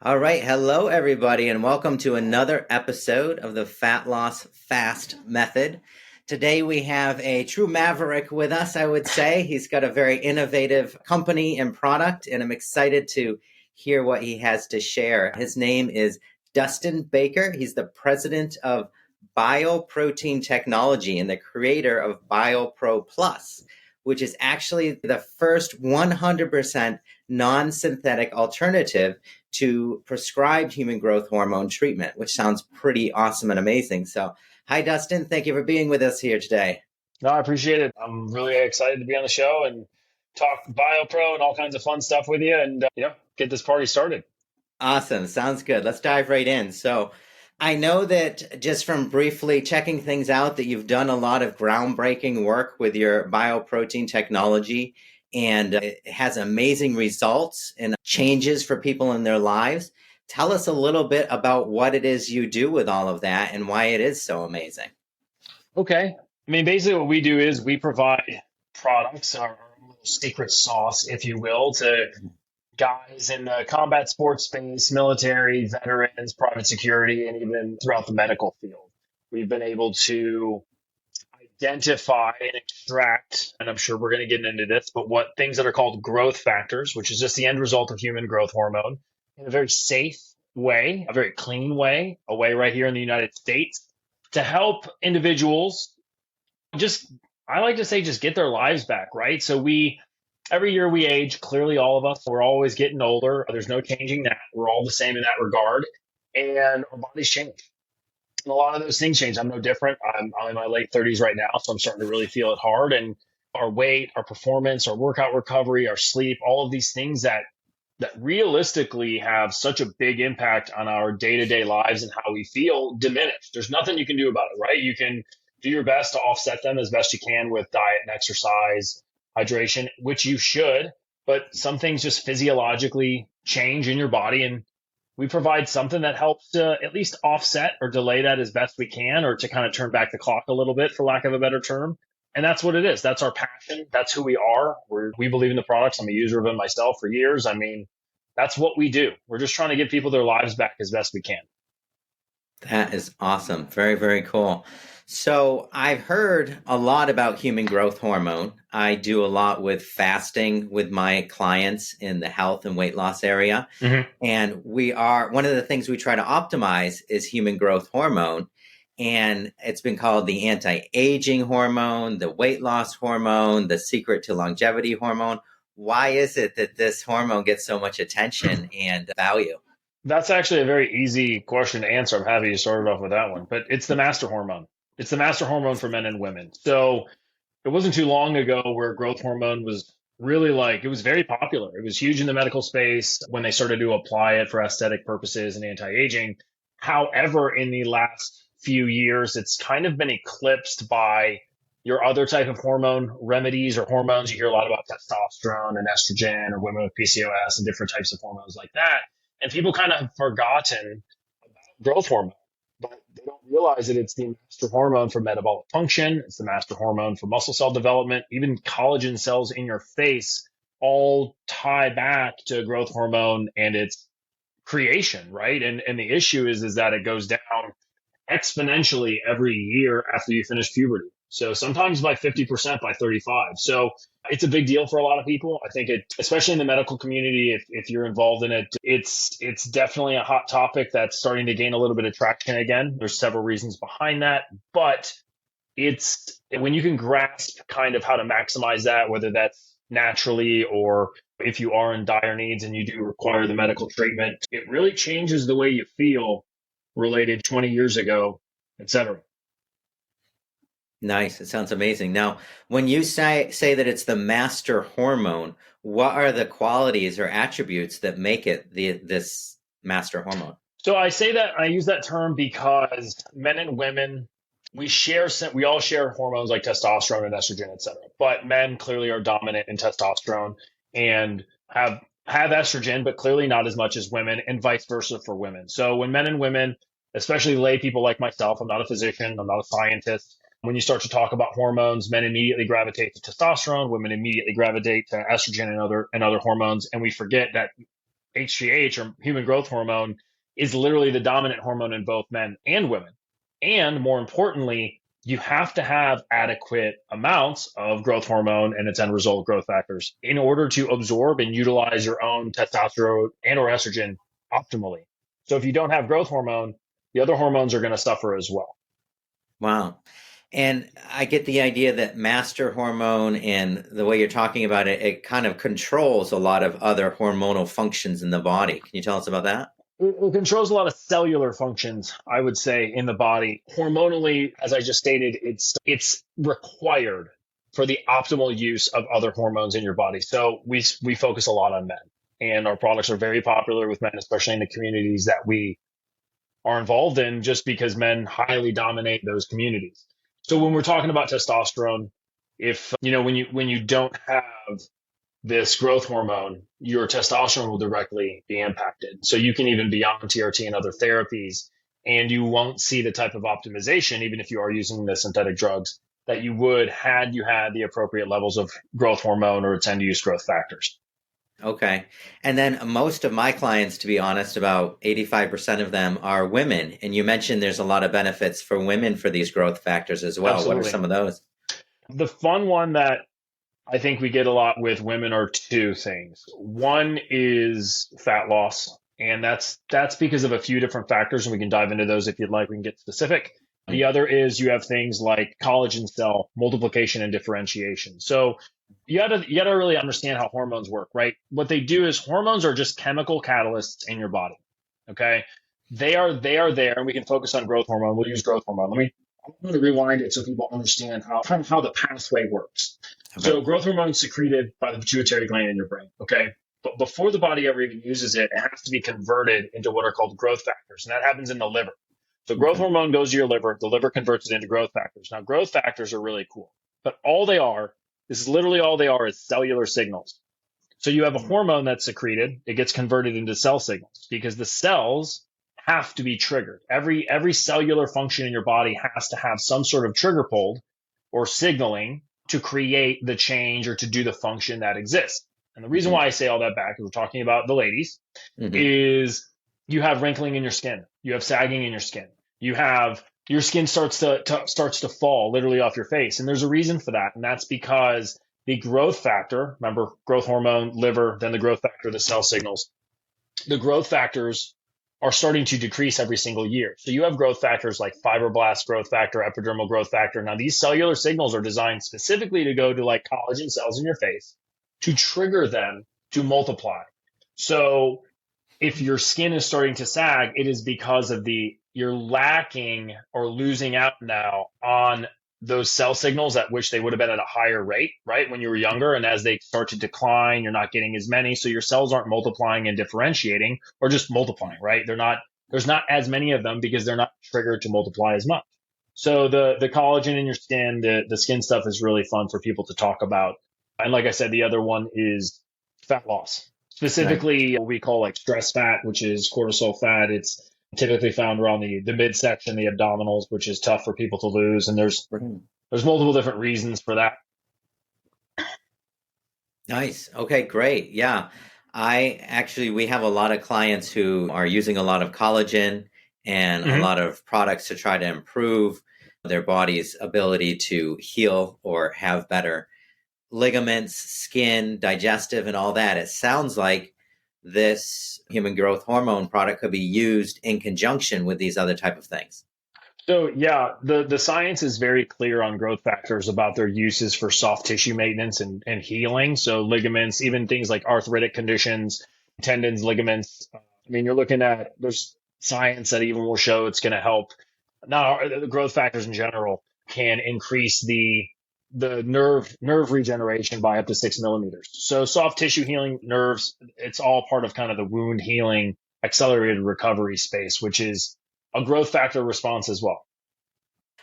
All right. Hello, everybody, and welcome to another episode of the Fat Loss Fast Method. Today, we have a true maverick with us, I would say. He's got a very innovative company and product, and I'm excited to hear what he has to share. His name is Dustin Baker. He's the president of Bioprotein Technology and the creator of BioProPlus, which is actually the first 100% non-synthetic alternative to prescribed human growth hormone treatment, which sounds pretty awesome and amazing. So, hi, Dustin. Thank you for being with us here today. No, I appreciate it. I'm really excited to be on the show and talk BioPro and all kinds of fun stuff with you and, get this party started. Awesome. Sounds good. Let's dive right in. So, I know that just from briefly checking things out, that you've done a lot of groundbreaking work with your bioprotein technology, and it has amazing results and changes for people in their lives. Tell us a little bit about what it is you do with all of that and why it is so amazing. Okay. I mean, basically what we do is we provide products, our little secret sauce, if you will, to guys in the combat sports space, military, veterans, private security, and even throughout the medical field. We've been able to identify and extract, and I'm sure we're going to get into this, but what things that are called growth factors, which is just the end result of human growth hormone, in a very safe way, a very clean way, a way right here in the United States to help individuals just, I like to say, just get their lives back, right? So every year we age, clearly all of us, we're always getting older. There's no changing that. We're all the same in that regard. And our bodies change. And a lot of those things change. I'm no different. I'm in my late 30s right now, so I'm starting to really feel it hard. And our weight, our performance, our workout recovery, our sleep, all of these things that realistically have such a big impact on our day-to-day lives and how we feel diminish. There's nothing you can do about it, right? You can do your best to offset them as best you can with diet and exercise, hydration, which you should, but some things just physiologically change in your body, and we provide something that helps to at least offset or delay that as best we can, or to kind of turn back the clock a little bit, for lack of a better term. And that's what it is. That's our passion. That's who we are. We believe in the products. I'm a user of them myself for years. I mean, that's what we do. We're just trying to give people their lives back as best we can. That is awesome. Very, very cool. So I've heard a lot about human growth hormone. I do a lot with fasting with my clients in the health and weight loss area. Mm-hmm. And one of the things we try to optimize is human growth hormone. And it's been called the anti-aging hormone, the weight loss hormone, the secret to longevity hormone. Why is it that this hormone gets so much attention and value? That's actually a very easy question to answer. I'm happy you started off with that one, but it's the master hormone. It's the master hormone for men and women. So it wasn't too long ago where growth hormone was really it was very popular. It was huge in the medical space when they started to apply it for aesthetic purposes and anti-aging. However, in the last few years, it's kind of been eclipsed by your other type of hormone remedies or hormones. You hear a lot about testosterone and estrogen, or women with PCOS and different types of hormones like that. And people kind of have forgotten about growth hormone, but they don't realize that it's the master hormone for metabolic function. It's the master hormone for muscle cell development. Even collagen cells in your face all tie back to growth hormone and its creation, right? And the issue is that it goes down exponentially every year after you finish puberty. So sometimes by 50% by 35. So it's a big deal for a lot of people. I think especially in the medical community, if you're involved in it, it's definitely a hot topic that's starting to gain a little bit of traction again. There's several reasons behind that, but it's when you can grasp kind of how to maximize that, whether that's naturally or if you are in dire needs and you do require the medical treatment, it really changes the way you feel related 20 years ago, et cetera. Nice. It sounds amazing. Now, when you say that it's the master hormone, what are the qualities or attributes that make it this master hormone? So I use that term because men and women, we all share hormones like testosterone and estrogen, et cetera. But men clearly are dominant in testosterone and have estrogen, but clearly not as much as women, and vice versa for women. So when men and women, especially lay people like myself, I'm not a physician, I'm not a scientist. When you start to talk about hormones, men immediately gravitate to testosterone, women immediately gravitate to estrogen and other hormones, and we forget that HGH, or human growth hormone, is literally the dominant hormone in both men and women. And more importantly, you have to have adequate amounts of growth hormone and its end result, growth factors, in order to absorb and utilize your own testosterone and or estrogen optimally. So if you don't have growth hormone, the other hormones are going to suffer as well. Wow. And I get the idea that master hormone and the way you're talking about it, it kind of controls a lot of other hormonal functions in the body. Can you tell us about that? It controls a lot of cellular functions, I would say, in the body. Hormonally, as I just stated, it's required for the optimal use of other hormones in your body. So we focus a lot on men, and our products are very popular with men, especially in the communities that we are involved in, just because men highly dominate those communities. So when we're talking about testosterone, if when you don't have this growth hormone, your testosterone will directly be impacted. So you can even be on TRT and other therapies, and you won't see the type of optimization, even if you are using the synthetic drugs, that you would had you had the appropriate levels of growth hormone or its end-use growth factors. Okay. And then most of my clients, to be honest, about 85% of them are women. And you mentioned there's a lot of benefits for women for these growth factors as well. Absolutely. What are some of those? The fun one that I think we get a lot with women are two things. One is fat loss, and that's because of a few different factors, and we can dive into those if you'd like. We can get specific. The other is you have things like collagen cell multiplication and differentiation. So you gotta really understand how hormones work, right? What they do is hormones are just chemical catalysts in your body. Okay, they are there, and we can focus on growth hormone. We'll use growth hormone. I'm going to rewind it so people understand how the pathway works. Okay. So growth hormone is secreted by the pituitary gland in your brain. Okay, but before the body ever even uses it, it has to be converted into what are called growth factors, and that happens in the liver. So growth hormone goes to your liver. The liver converts it into growth factors. Now, growth factors are really cool, but this is literally all they are is cellular signals. So you have a hormone that's secreted. It gets converted into cell signals because the cells have to be triggered. Every cellular function in your body has to have some sort of trigger pulled or signaling to create the change or to do the function that exists. And the reason why I say all that back, because we're talking about the ladies, is you have wrinkling in your skin. You have sagging in your skin. Your skin starts to fall literally off your face. And there's a reason for that. And that's because the growth factor, remember, growth hormone, liver, then the growth factor, the cell signals. The growth factors are starting to decrease every single year. So you have growth factors like fibroblast growth factor, epidermal growth factor. Now, these cellular signals are designed specifically to go to like collagen cells in your face to trigger them to multiply. So if your skin is starting to sag, it is because of you're lacking or losing out now on those cell signals at which they would have been at a higher rate, right? When you were younger, and as they start to decline, you're not getting as many. So your cells aren't multiplying and differentiating or just multiplying, right? There's not as many of them because they're not triggered to multiply as much. So the collagen in your skin, the skin stuff is really fun for people to talk about. And like I said, the other one is fat loss, specifically what we call like stress fat, which is cortisol fat. It's typically found around the midsection, the abdominals, which is tough for people to lose. And there's multiple different reasons for that. Nice. Okay, great. Yeah. We have a lot of clients who are using a lot of collagen and a lot of products to try to improve their body's ability to heal or have better ligaments, skin, digestive, and all that. It sounds like this human growth hormone product could be used in conjunction with these other type of things. So yeah, the science is very clear on growth factors about their uses for soft tissue maintenance and healing. So ligaments, even things like arthritic conditions, tendons, ligaments. I mean, you're looking at, there's science that even will show it's going to help. Now, the growth factors in general can increase the nerve regeneration by up to 6 millimeters. So soft tissue healing, nerves, it's all part of kind of the wound healing, accelerated recovery space, which is a growth factor response as well.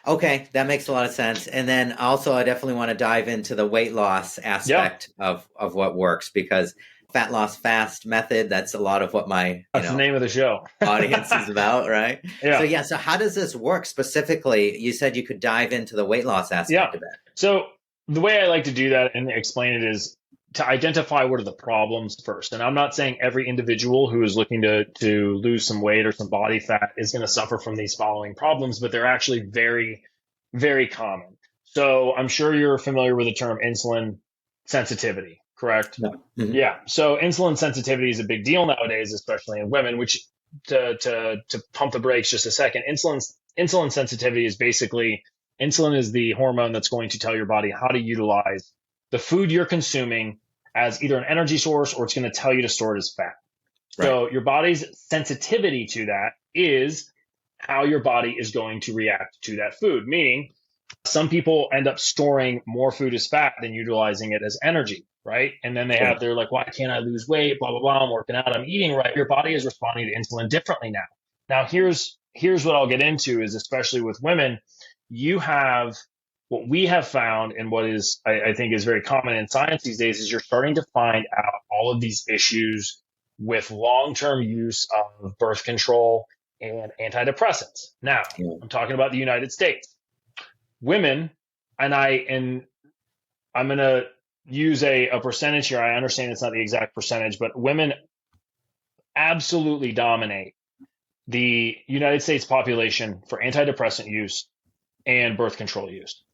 Okay, that makes a lot of sense. And then also I definitely want to dive into the weight loss aspect of what works, because fat loss fast method, that's a lot of what that's the name of the show audience is about, right? Yeah. So how does this work specifically? You said you could dive into the weight loss aspect of it. So the way I like to do that and explain it is to identify what are the problems first. And I'm not saying every individual who is looking to lose some weight or some body fat is going to suffer from these following problems, but they're actually very, very common. So I'm sure you're familiar with the term insulin sensitivity, correct? No. Mhm. Yeah. So insulin sensitivity is a big deal nowadays, especially in women, which to pump the brakes just a second, insulin sensitivity is basically insulin is the hormone that's going to tell your body how to utilize the food you're consuming as either an energy source, or it's going to tell you to store it as fat. Right. So your body's sensitivity to that is how your body is going to react to that food. Meaning, some people end up storing more food as fat than utilizing it as energy, right? And then Sure. they're like, why can't I lose weight? Blah, blah, blah. I'm working out. I'm eating right. Your body is responding to insulin differently now. Now, here's what I'll get into is, especially with women, you have what we have found, and what is, I think is very common in science these days, is you're starting to find out all of these issues with long-term use of birth control and antidepressants. Now, Yeah. I'm talking about the United States. Women, and I'm going to use a percentage here. I understand it's not the exact percentage, but women absolutely dominate the United States population for antidepressant use and birth control use.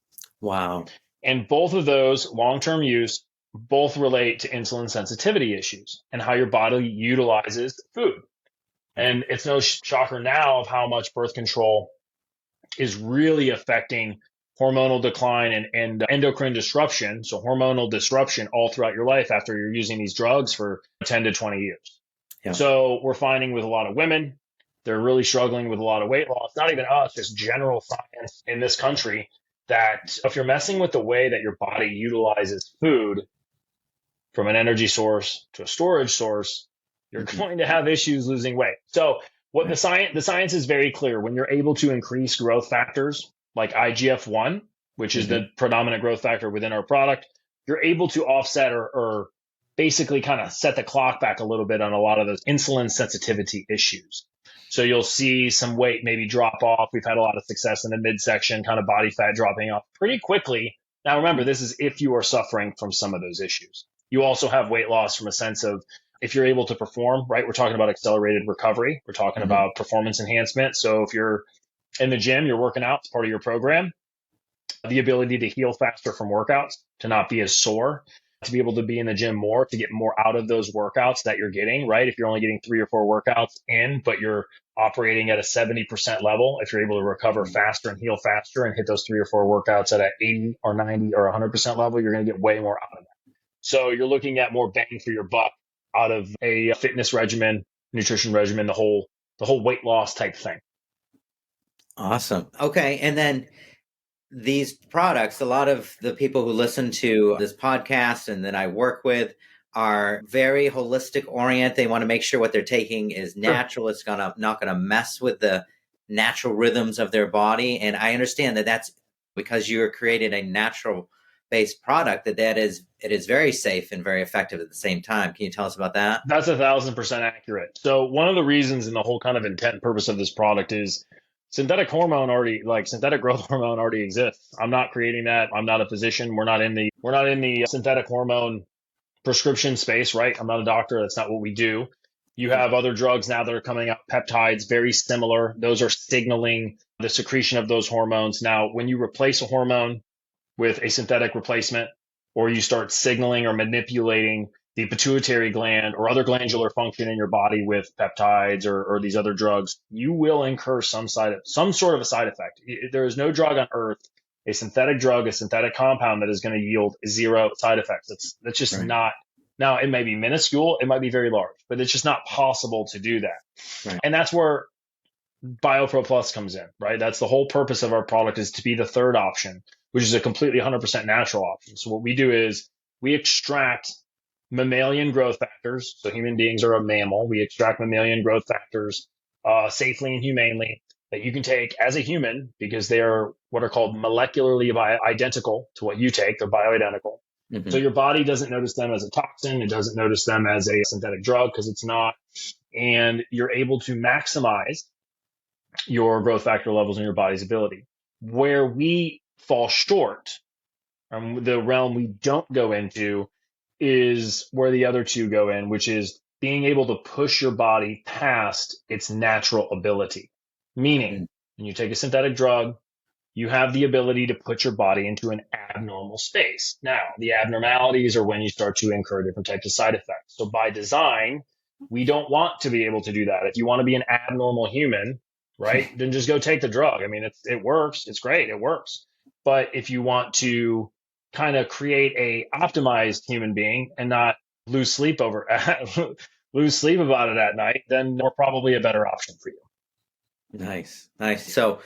Wow. And both of those long-term use both relate to insulin sensitivity issues and how your body utilizes food. And it's no shocker now of how much birth control is really affecting hormonal decline and endocrine disruption. So hormonal disruption all throughout your life after you're using these drugs for 10 to 20 years. Yeah. So we're finding with a lot of women, they're really struggling with a lot of weight loss. Not even us, just general science in this country, that if you're messing with the way that your body utilizes food from an energy source to a storage source, you're going to have issues losing weight. So what the science is very clear. When you're able to increase growth factors like IGF-1, which is the predominant growth factor within our product, you're able to offset or basically kind of set the clock back a little bit on a lot of those insulin sensitivity issues. So you'll see some weight maybe drop off. We've had a lot of success in the midsection, kind of body fat dropping off pretty quickly. Now, remember, this is if you are suffering from some of those issues. You also have weight loss from a sense of if you're able to perform, right? We're talking about accelerated recovery. We're talking about performance enhancement. So if you're in the gym, you're working out, it's part of your program, the ability to heal faster from workouts, to not be as sore, to be able to be in the gym more, to get more out of those workouts that you're getting, right? If you're only getting 3 or 4 workouts in, but you're operating at a 70% level, if you're able to recover faster and heal faster and hit those 3 or 4 workouts at an 80 or 90 or 100% level, you're going to get way more out of that. So you're looking at more bang for your buck out of a fitness regimen, nutrition regimen, the whole weight loss type thing. Awesome. Okay. And then these products, a lot of the people who listen to this podcast and that I work with are very holistic oriented. They want to make sure what they're taking is natural. It's not gonna mess with the natural rhythms of their body. And I understand that that's because you're creating a natural based product it is very safe and very effective at the same time. Can you tell us about that? That's 1,000% accurate. So one of the reasons and the whole kind of intent and purpose of this product is synthetic growth hormone already exists. I'm not creating that. I'm not a physician. We're not in the synthetic hormone prescription space, right? I'm not a doctor. That's not what we do. You have other drugs now that are coming out, peptides, very similar. Those are signaling the secretion of those hormones. Now, when you replace a hormone with a synthetic replacement, or you start signaling or manipulating the pituitary gland or other glandular function in your body with peptides or these other drugs, you will incur some sort of a side effect. There is no drug on earth, a synthetic drug, a synthetic compound that is going to yield 0 side effects. That's just not. Now, it may be minuscule, it might be very large, but it's just not possible to do that. Right. And that's where BioProPlus comes in, right? That's the whole purpose of our product, is to be the third option, which is a completely 100% natural option. So what we do is we extract mammalian growth factors. So human beings are a mammal. We extract mammalian growth factors safely and humanely that you can take as a human, because they are what are called molecularly identical to what you take. They're bioidentical. So your body doesn't notice them as a toxin. It doesn't notice them as a synthetic drug, because it's not. And you're able to maximize your growth factor levels and your body's ability. Where we fall short, the realm we don't go into, is where the other two go in, which is being able to push your body past its natural ability. Meaning, when you take a synthetic drug, you have the ability to put your body into an abnormal space. Now, the abnormalities are when you start to incur different types of side effects. So by design, we don't want to be able to do that. If you want to be an abnormal human, right, then just go take the drug. I mean, it works. It's great. It works. But if you want to kind of create a optimized human being and not lose sleep over lose sleep about it at night, then we're probably a better option for you. Nice, nice. So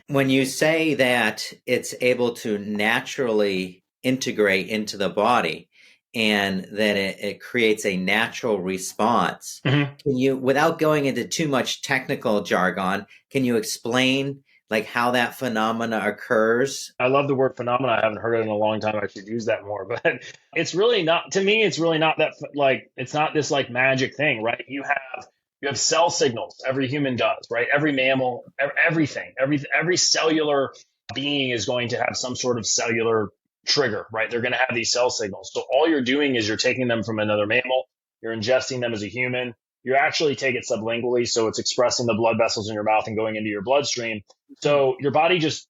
when you say that it's able to naturally integrate into the body and that it creates a natural response, can you, without going into too much technical jargon, can you explain like how that phenomena occurs? I love the word phenomena. I haven't heard it in a long time. I should use that more, but it's really not, to me, it's really not that, like, it's not this like magic thing, right? You have cell signals. Every human does, right? Every mammal, everything, every cellular being is going to have some sort of cellular trigger, right? They're going to have these cell signals. So all you're doing is you're taking them from another mammal, you're ingesting them as a human. You actually take it sublingually, so it's expressing the blood vessels in your mouth and going into your bloodstream. So your body just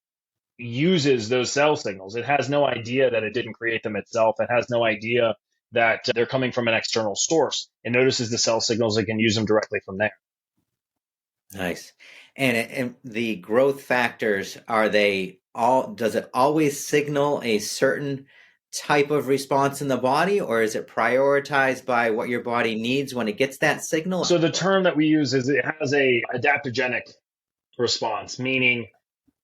uses those cell signals. It has no idea that it didn't create them itself. It has no idea that they're coming from an external source. It notices the cell signals. It can use them directly from there. Nice. And the growth factors, are they all, does it always signal a certain type of response in the body, or is it prioritized by what your body needs when it gets that signal? So the term that we use is it has a adaptogenic response, meaning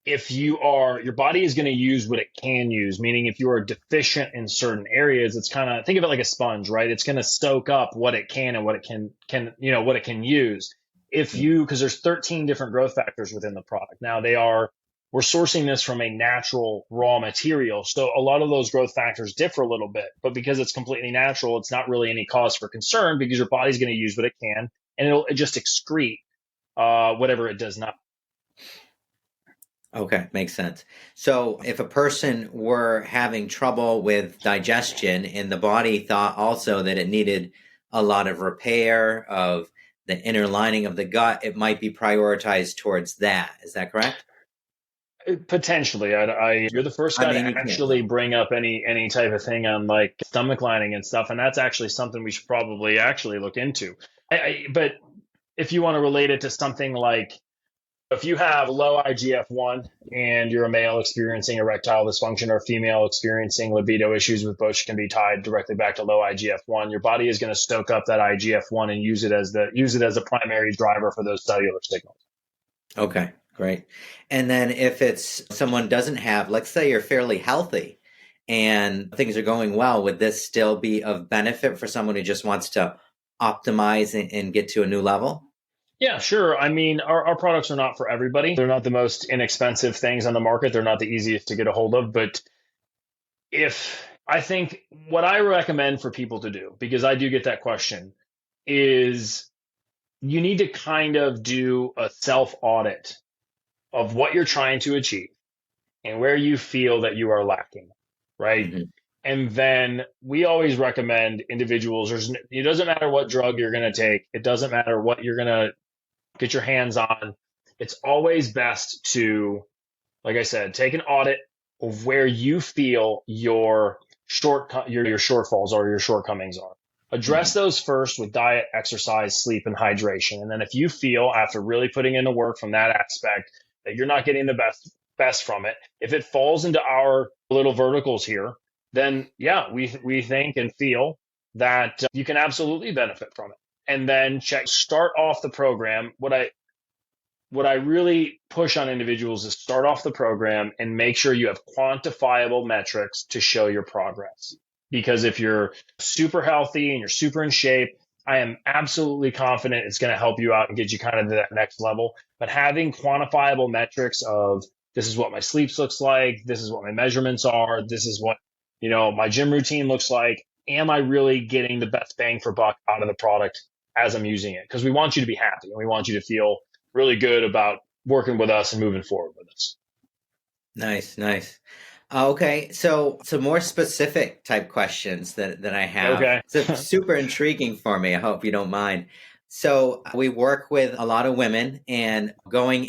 if your body is going to use what it can use, meaning if you are deficient in certain areas, it's kind of, think of it like a sponge, right? It's going to soak up what it can and what it can what it can use. Because there's 13 different growth factors within the product. Now we're sourcing this from a natural raw material. So a lot of those growth factors differ a little bit, but because it's completely natural, it's not really any cause for concern because your body's going to use what it can and it'll just excrete whatever it does not. Okay, makes sense. So if a person were having trouble with digestion and the body thought also that it needed a lot of repair of the inner lining of the gut, it might be prioritized towards that. Is that correct? Potentially. You're the first guy to actually bring up any type of thing on like stomach lining and stuff. And that's actually something we should probably actually look into. But if you want to relate it to something like, if you have low IGF-1 and you're a male experiencing erectile dysfunction or a female experiencing libido issues, with both can be tied directly back to low IGF-1, your body is going to stoke up that IGF-1 and use it as a primary driver for those cellular signals. Okay, great. And then if it's someone doesn't have, let's say you're fairly healthy and things are going well, would this still be of benefit for someone who just wants to optimize and get to a new level? Yeah, sure. I mean, our products are not for everybody. They're not the most inexpensive things on the market. They're not the easiest to get a hold of. But I think what I recommend for people to do, because I do get that question, is you need to kind of do a self-audit of what you're trying to achieve and where you feel that you are lacking, right? Mm-hmm. And then we always recommend individuals, it doesn't matter what drug you're going to take. It doesn't matter what you're going to get your hands on. It's always best to, like I said, take an audit of where you feel your shortfalls or your shortcomings are. Address those first with diet, exercise, sleep, and hydration. And then if you feel, after really putting in the work from that aspect, that you're not getting the best from it, if it falls into our little verticals here, then yeah, we think and feel that you can absolutely benefit from it. And then start off the program. What I really push on individuals is start off the program and make sure you have quantifiable metrics to show your progress. Because if you're super healthy and you're super in shape, I am absolutely confident it's going to help you out and get you kind of to that next level. But having quantifiable metrics of, this is what my sleep looks like, this is what my measurements are, this is what my gym routine looks like. Am I really getting the best bang for buck out of the product as I'm using it? Because we want you to be happy and we want you to feel really good about working with us and moving forward with us. Nice, nice. Okay, so some more specific type questions that I have. Okay. It's super intriguing for me. I hope you don't mind. So we work with a lot of women and going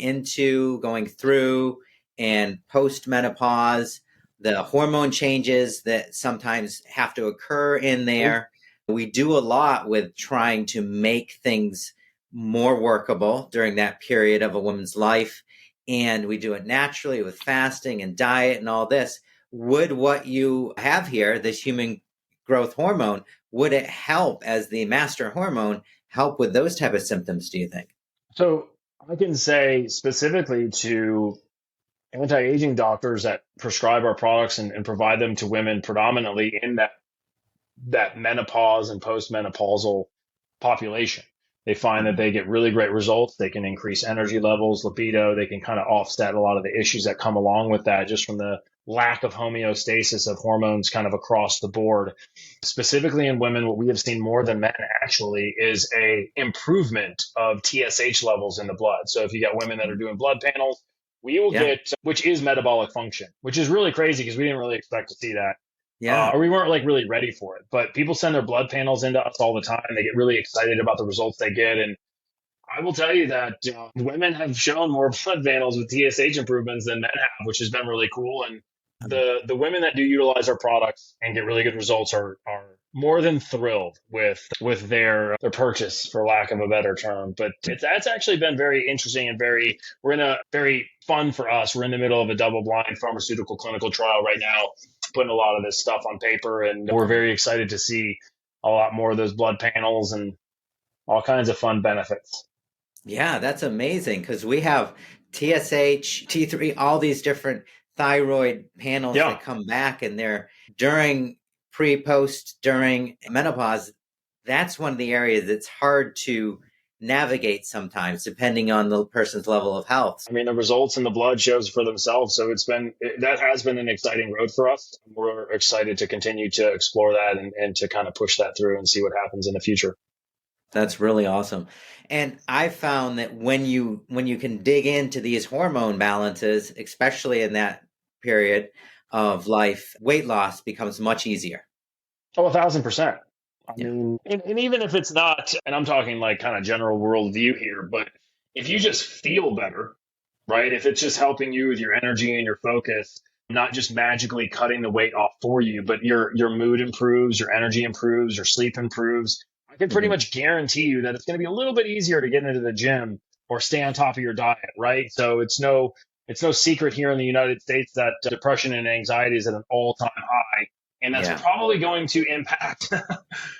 through and post menopause, the hormone changes that sometimes have to occur in Mhm. there. We do a lot with trying to make things more workable during that period of a woman's life. And we do it naturally with fasting and diet and all this. Would what you have here, this human growth hormone, would it help as the master hormone help with those type of symptoms, do you think? So I can say specifically to anti-aging doctors that prescribe our products and provide them to women predominantly in that menopause and postmenopausal population. They find that Mhm. they get really great results. They can increase energy levels, libido. They can kind of offset a lot of the issues that come along with that just from the lack of homeostasis of hormones kind of across the board. Specifically in women, what we have seen more than men actually is a improvement of TSH levels in the blood. So if you got women that are doing blood panels, we will Yeah, get, which is metabolic function, which is really crazy because we didn't really expect to see that yeah. or we weren't like really ready for it. But people send their blood panels into us all the time. They get really excited about the results they get, and I will tell you that women have shown more blood panels with TSH improvements than men have, which has been really cool. And the women that do utilize our products and get really good results are more than thrilled with their purchase, for lack of a better term. But that's actually been very interesting and we're in a very fun for us. We're in the middle of a double blind pharmaceutical clinical trial right now, putting a lot of this stuff on paper, and we're very excited to see a lot more of those blood panels and all kinds of fun benefits. Yeah, that's amazing because we have TSH, T3, all these different thyroid panels Yeah. that come back and they're during pre, post, during menopause. That's one of the areas that's hard to navigate sometimes, depending on the person's level of health. I mean, the results in the blood shows for themselves. So that has been an exciting road for us. We're excited to continue to explore that and to kind of push that through and see what happens in the future. That's really awesome. And I found that when you can dig into these hormone balances, especially in that period of life, weight loss becomes much easier. Oh, 1,000%. I Yeah. mean, and even if it's not, and I'm talking like kind of general worldview here, but if you just feel better, right? If it's just helping you with your energy and your focus, not just magically cutting the weight off for you, but your mood improves, your energy improves, your sleep improves. I can pretty Mhm. much guarantee you that it's going to be a little bit easier to get into the gym or stay on top of your diet, right? So it's no secret here in the United States that depression and anxiety is at an all-time high. And that's Yeah. probably going to impact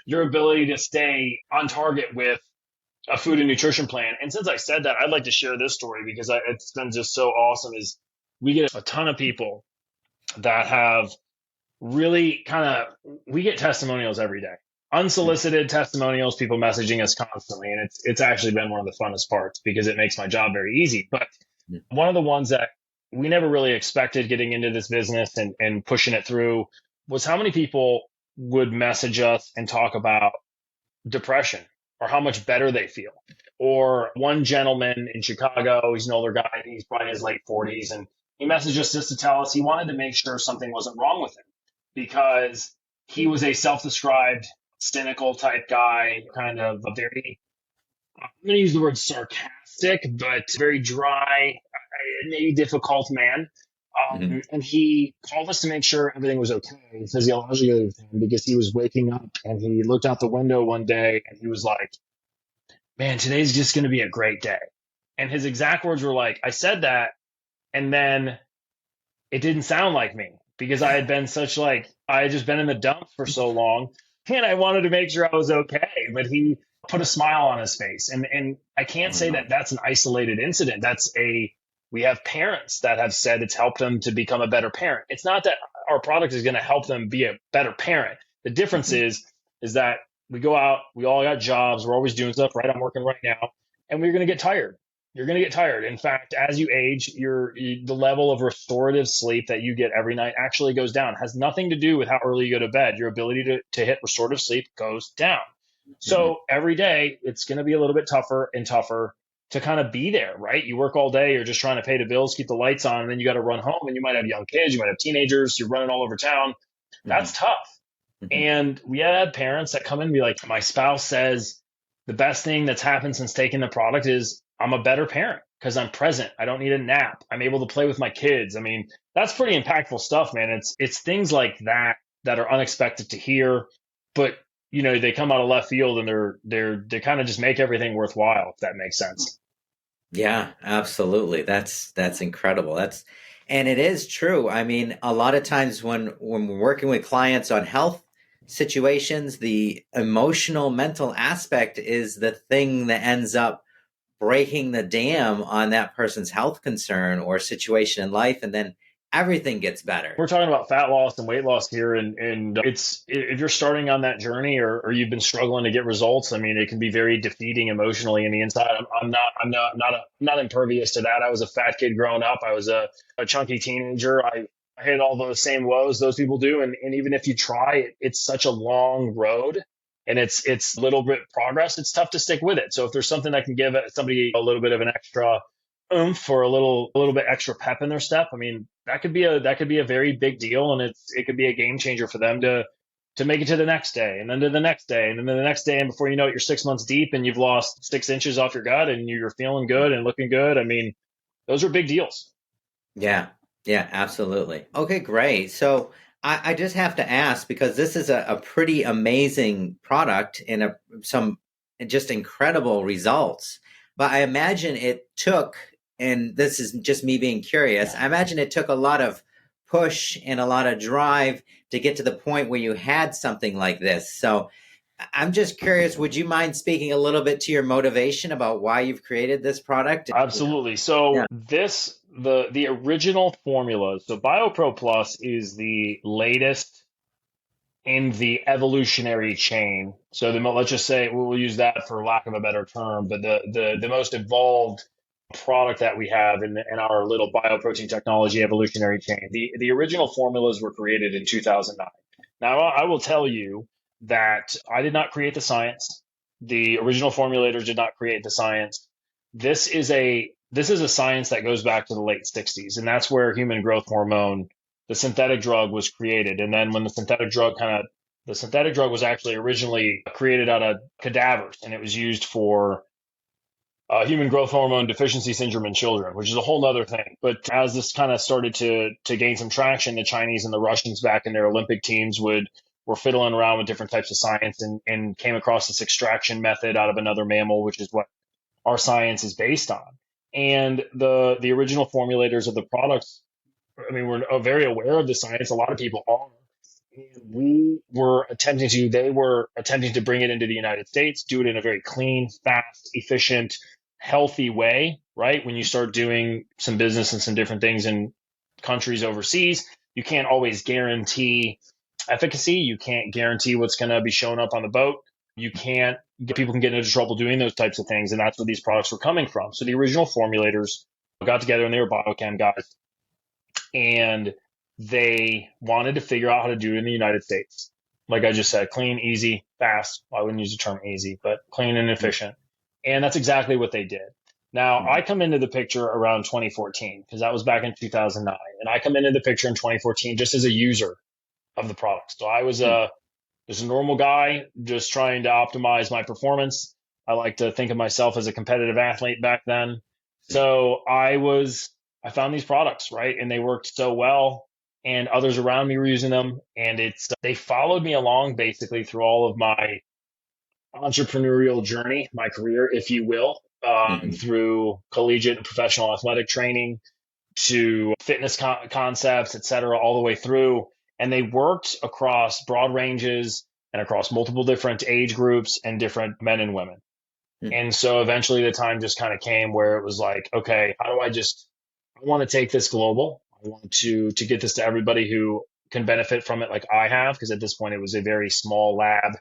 your ability to stay on target with a food and nutrition plan. And since I said that, I'd like to share this story because it's been just so awesome. Is we get a ton of people that have really we get testimonials every day, unsolicited testimonials, people messaging us constantly, and it's actually been one of the funnest parts because it makes my job very easy. But Mhm. one of the ones that we never really expected getting into this business and pushing it through was how many people would message us and talk about depression or how much better they feel. Or one gentleman in Chicago, he's an older guy, he's probably in his late 40s, and he messaged us just to tell us he wanted to make sure something wasn't wrong with him because he was a self described cynical type guy, kind of a very, I'm going to use the word sarcastic, but very dry, maybe difficult man. Mhm. And he called us to make sure everything was okay physiologically with him because he was waking up and he looked out the window one day and he was like, man, today's just going to be a great day. And his exact words were like, I said that. And then it didn't sound like me because I had just been in the dumps for so long and I wanted to make sure I was okay. But he put a smile on his face. And I can't say Wow. that that's an isolated incident. We have parents that have said it's helped them to become a better parent. It's not that our product is going to help them be a better parent. The difference Mhm. is that we go out, we all got jobs, we're always doing stuff, right? I'm working right now, and we're going to get tired. You're going to get tired. In fact, as you age, the level of restorative sleep that you get every night actually goes down. It has nothing to do with how early you go to bed. Your ability to hit restorative sleep goes down. Mhm. So every day, it's going to be a little bit tougher and tougher to kind of be there, right? You work all day, you're just trying to pay the bills, keep the lights on, and then you got to run home, and you might have young kids, you might have teenagers, you're running all over town. That's Hmm. tough. Hmm. And we had parents that come in and be like, my spouse says the best thing that's happened since taking the product is I'm a better parent because I'm present. I don't need a nap. I'm able to play with my kids. I mean, that's pretty impactful stuff, man. It's things like that that are unexpected to hear, but they come out of left field and they kind of just make everything worthwhile, if that makes sense. Yeah, absolutely. That's incredible. And it is true. I mean, a lot of times when we're working with clients on health situations, the emotional mental aspect is the thing that ends up breaking the dam on that person's health concern or situation in life, and then everything gets better. We're talking about fat loss and weight loss here, and it's if you're starting on that journey or you've been struggling to get results. I mean, it can be very defeating emotionally in the inside. I'm not impervious to that. I was a fat kid growing up. I was a chunky teenager. I hit all those same woes those people do, and even if you try, it's such a long road. And it's little bit progress. It's tough to stick with it. So if there's something that can give somebody a little bit of an extra oomph or a little bit extra pep in their step, I mean, that could be a very big deal, and it could be a game changer for them to make it to the next day, and then to the next day, and then to the next day, and before you know it, you're 6 months deep, and you've lost 6 inches off your gut, and you're feeling good and looking good. I mean, those are big deals. Yeah, yeah, absolutely. Okay, great. So I just have to ask because this is a pretty amazing product and some just incredible results. But I imagine it took, and this is just me being curious, I imagine it took a lot of push and a lot of drive to get to the point where you had something like this. So I'm just curious, would you mind speaking a little bit to your motivation about why you've created this product? Absolutely. Yeah. So the original formula. So BioProPlus is the latest in the evolutionary chain. So let's just say we'll use that for lack of a better term, but the most evolved product that we have in our little bioprotein technology evolutionary chain. The original formulas were created in 2009. Now I will tell you that I did not create the science. The original formulators did not create the science. This is a science that goes back to the late 60s, and that's where human growth hormone, the synthetic drug, was created. And then when the synthetic drug was actually originally created out of cadavers, and it was used for human growth hormone deficiency syndrome in children, which is a whole other thing. But as this kind of started to gain some traction, the Chinese and the Russians back in their Olympic teams were fiddling around with different types of science and came across this extraction method out of another mammal, which is what our science is based on. And the original formulators of the products, I mean, we're very aware of the science. A lot of people are. And they were attempting to bring it into the United States, do it in a very clean, fast, efficient, healthy way, right? When you start doing some business and some different things in countries overseas, you can't always guarantee efficacy. You can't guarantee what's going to be showing up on the boat. You can't People can get into trouble doing those types of things. And that's where these products were coming from. So the original formulators got together and they were biochem guys, and they wanted to figure out how to do it in the United States. Like I just said, clean, easy, fast. Well, I wouldn't use the term easy, but clean and efficient. And that's exactly what they did. Now, I come into the picture around 2014 because that was back in 2009. And I come into the picture in 2014 just as a user of the product. So I was just a normal guy just trying to optimize my performance. I like to think of myself as a competitive athlete back then. So I found these products, right? And they worked so well, and others around me were using them. And they followed me along basically through all of my entrepreneurial journey, my career, if you will, Mhm. through collegiate and professional athletic training to fitness concepts, et cetera, all the way through. And they worked across broad ranges and across multiple different age groups and different men and women. Mhm. And so eventually the time just kind of came where it was like, okay, I want to take this global. I want to get this to everybody who can benefit from it like I have, because at this point it was a very small lab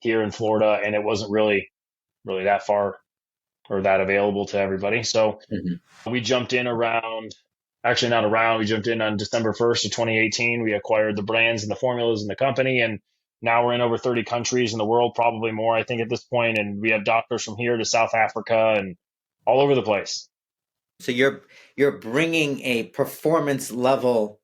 here in Florida and it wasn't really that far or that available to everybody. So Mhm. we jumped in actually not around, we jumped in on December 1st of 2018. We acquired the brands and the formulas in the company, and now we're in over 30 countries in the world, probably more, I think, at this point. And we have doctors from here to South Africa and all over the place. So you're bringing a performance level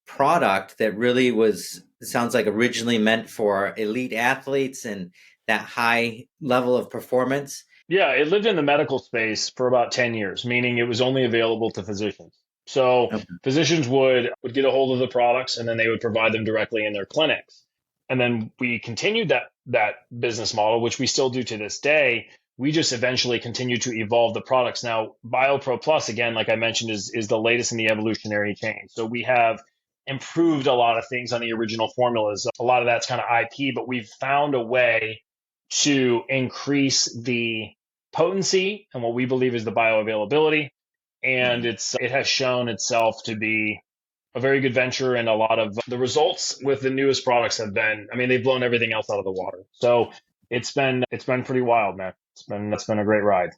product that really was, sounds like, originally meant for elite athletes and that high level of performance. Yeah, it lived in the medical space for about 10 years, meaning it was only available to physicians. So Okay. physicians would get a hold of the products and then they would provide them directly in their clinics. And then we continued that business model, which we still do to this day. We just eventually continue to evolve the products. Now, BioProPlus, again, like I mentioned, is the latest in the evolutionary chain. So we have improved a lot of things on the original formulas. A lot of that's kind of IP, but we've found a way to increase the potency and what we believe is the bioavailability. And Mhm. it has shown itself to be a very good venture, and a lot of the results with the newest products have been, I mean, they've blown everything else out of the water. So it's been pretty wild, man. It's been a great ride.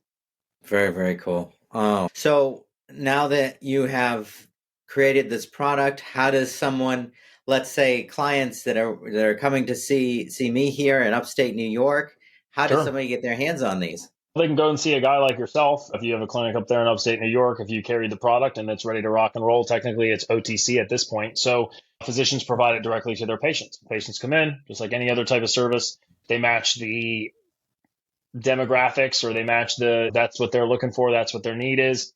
Very, very cool. Oh, so now that you have created this product, how does someone, let's say clients that are coming to see me here in upstate New York, how does Sure. somebody get their hands on these? They can go and see a guy like yourself. If you have a clinic up there in upstate New York, if you carry the product and it's ready to rock and roll, technically it's OTC at this point. So physicians provide it directly to their patients. Patients come in, just like any other type of service. They match the demographics, or they match that's what they're looking for. That's what their need is.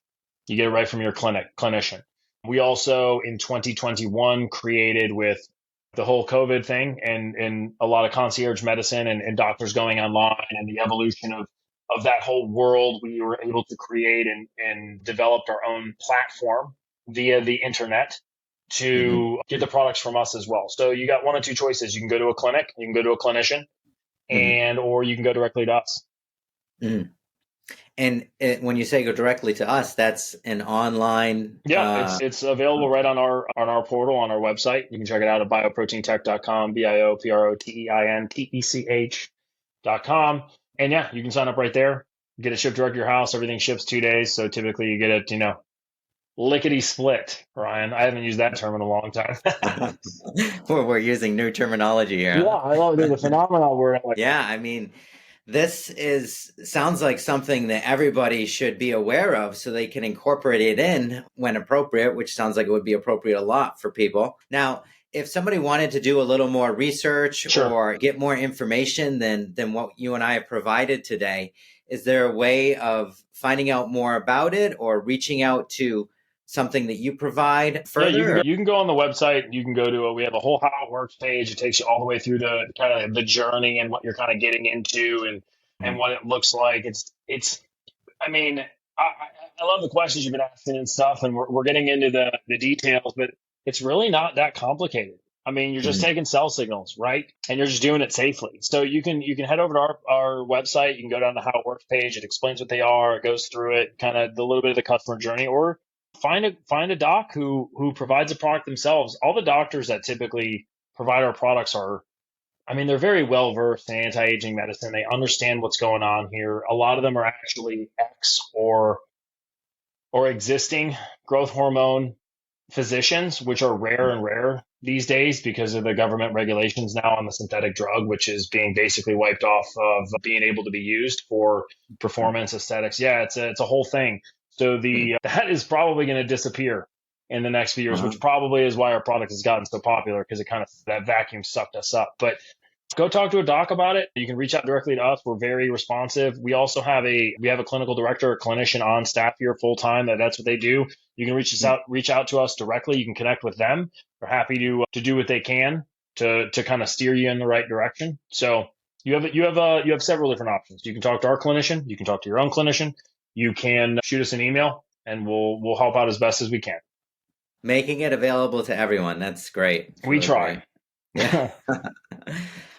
You get it right from your clinician. We also in 2021 created, with the whole COVID thing and a lot of concierge medicine and doctors going online and the evolution of that whole world, we were able to create and developed our own platform via the internet Hmm. to get the products from us as well. So you got one of two choices. You can go to a clinic, you can go to a clinician, Hmm. and or you can go directly to us. Hmm. And when you say go directly to us, that's an online. Yeah, it's available right on our portal, on our website. You can check it out at bioproteintech.com, BioProteintech.com. And yeah, you can sign up right there, get it shipped direct to your house. Everything ships 2 days. So typically you get it, lickety split, Ryan. I haven't used that term in a long time. We're using new terminology here, Yeah, huh? I love it. There's a phenomenal word. I like that. Yeah, I mean, this is sounds like something that everybody should be aware of so they can incorporate it in when appropriate, which sounds like it would be appropriate a lot for people. Now, if somebody wanted to do a little more research Sure. or get more information than what you and I have provided today, is there a way of finding out more about it or reaching out to something that you provide Yeah, you can further? go. You can go on the website. You can go to. We have a whole how it works page. It takes you all the way through the kind of the journey and what you're kind of getting into and what it looks like. It's. I mean, I love the questions you've been asking and stuff, and we're getting into the details, but it's really not that complicated. I mean, you're just Mhm. taking cell signals, right? And you're just doing it safely. So you can head over to our website. You can go down the how it works page. It explains what they are. It goes through it, kind of the little bit of the customer journey, or find a doc who provides a product themselves. All the doctors that typically provide our products are, I mean, they're very well versed in anti-aging medicine. They understand what's going on here. A lot of them are actually ex or existing growth hormone physicians, which are rare and rare these days because of the government regulations now on the synthetic drug, which is being basically wiped off of being able to be used for performance aesthetics. Yeah, it's a whole thing. So the that is probably going to disappear in the next few years, Uh-huh. which probably is why our product has gotten so popular, because it kind of, that vacuum sucked us up. But go talk to a doc about it. You can reach out directly to us. We're very responsive. We also have a clinical director, a clinician on staff here full time. That's what they do. You can reach out to us directly. You can connect with them. They're happy to do what they can to kind of steer you in the right direction. So you have several different options. You can talk to our clinician. You can talk to your own clinician. You can shoot us an email, and we'll help out as best as we can. Making it available to everyone. That's great. It's We really great. try. Yeah.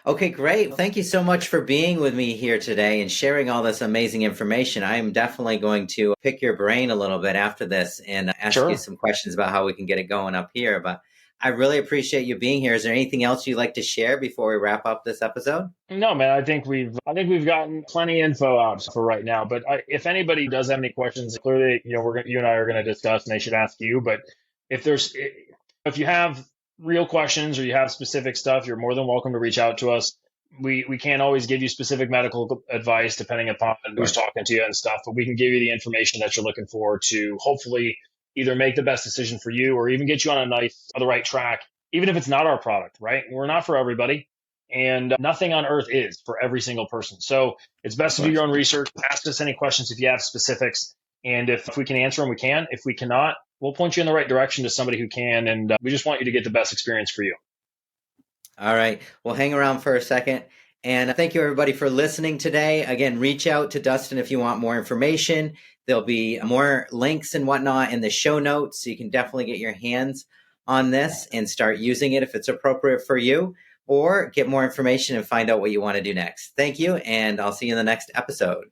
Okay, great. Thank you so much for being with me here today and sharing all this amazing information. I am definitely going to pick your brain a little bit after this and ask you Sure. some questions about how we can get it going up here. But I really appreciate you being here. Is there anything else you'd like to share before we wrap up this episode? No, man, I think we've gotten plenty info out for right now. But if anybody does have any questions, clearly, you and I are gonna discuss, and they should ask you. But if you have real questions or you have specific stuff, you're more than welcome to reach out to us. we can't always give you specific medical advice depending upon who's Sure. talking to you and stuff, but we can give you the information that you're looking for to hopefully either make the best decision for you or even get you on the right track, even if it's not our product, right? We're not for everybody, and nothing on earth is for every single person. So it's Of best to do your course. own research. Ask us any questions if you have specifics, and if we can answer them, we can. If we cannot, we'll point you in the right direction to somebody who can, and we just want you to get the best experience for you. All right. Well, hang around for a second. And thank you, everybody, for listening today. Again, reach out to Dustin if you want more information. There'll be more links and whatnot in the show notes. So you can definitely get your hands on this and start using it if it's appropriate for you, or get more information and find out what you want to do next. Thank you. And I'll see you in the next episode.